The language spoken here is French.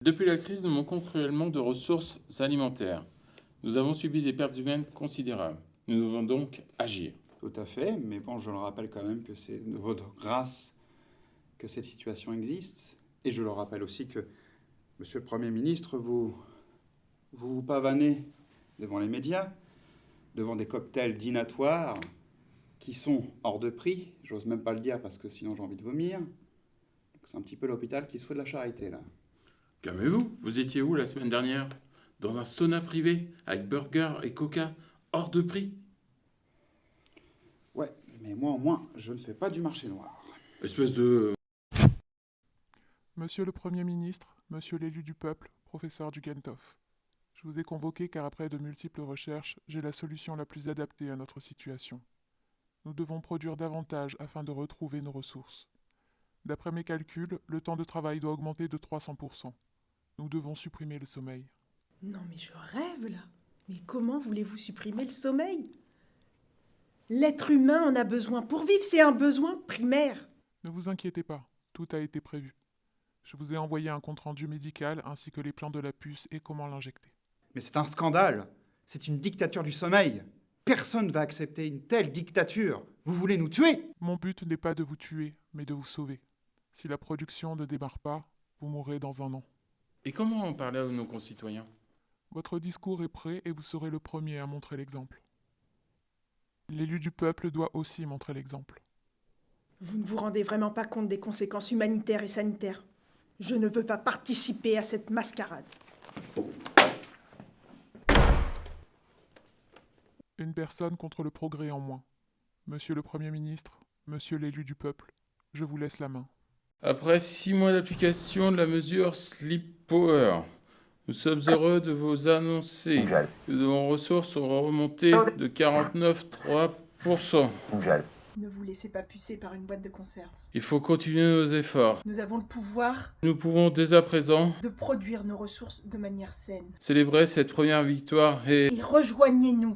Depuis la crise, nous manquons cruellement de ressources alimentaires. Nous avons subi des pertes humaines considérables. Nous devons donc agir. Tout à fait, mais bon, je le rappelle quand même que c'est de votre grâce que cette situation existe. Et je le rappelle aussi que, Monsieur le Premier ministre, vous pavanez devant les médias, devant des cocktails dînatoires qui sont hors de prix. J'ose même pas le dire parce que sinon j'ai envie de vomir. C'est un petit peu l'hôpital qui se fout de la charité, là. Calmez-vous, vous étiez où la semaine dernière? Dans un sauna privé, avec burger et coca, hors de prix? Ouais, mais moi au moins, je ne fais pas du marché noir. Espèce de... Monsieur le Premier ministre, monsieur l'élu du peuple, professeur Dugentov. Je vous ai convoqué car après de multiples recherches, j'ai la solution la plus adaptée à notre situation. Nous devons produire davantage afin de retrouver nos ressources. D'après mes calculs, le temps de travail doit augmenter de 300%. Nous devons supprimer le sommeil. Non mais je rêve là. Mais comment voulez-vous supprimer le sommeil? L'être humain en a besoin pour vivre, c'est un besoin primaire. Ne vous inquiétez pas, tout a été prévu. Je vous ai envoyé un compte-rendu médical ainsi que les plans de la puce et comment l'injecter. Mais c'est un scandale. C'est une dictature du sommeil. Personne ne va accepter une telle dictature. Vous voulez nous tuer? Mon but n'est pas de vous tuer, mais de vous sauver. Si la production ne démarre pas, vous mourrez dans un an. Et comment en parler à nos concitoyens? Votre discours est prêt et vous serez le premier à montrer l'exemple. L'élu du peuple doit aussi montrer l'exemple. Vous ne vous rendez vraiment pas compte des conséquences humanitaires et sanitaires. Je ne veux pas participer à cette mascarade. Une personne contre le progrès en moins. Monsieur le Premier ministre, monsieur l'élu du peuple, je vous laisse la main. Après 6 mois d'application de la mesure Sleep Power, nous sommes heureux de vous annoncer que nos ressources auront remonté de 49,3%. Ne vous laissez pas pucer par une boîte de conserve. Il faut continuer nos efforts. Nous avons le pouvoir Nous pouvons dès à présent de produire nos ressources de manière saine. célébrer cette première victoire et Et rejoignez-nous.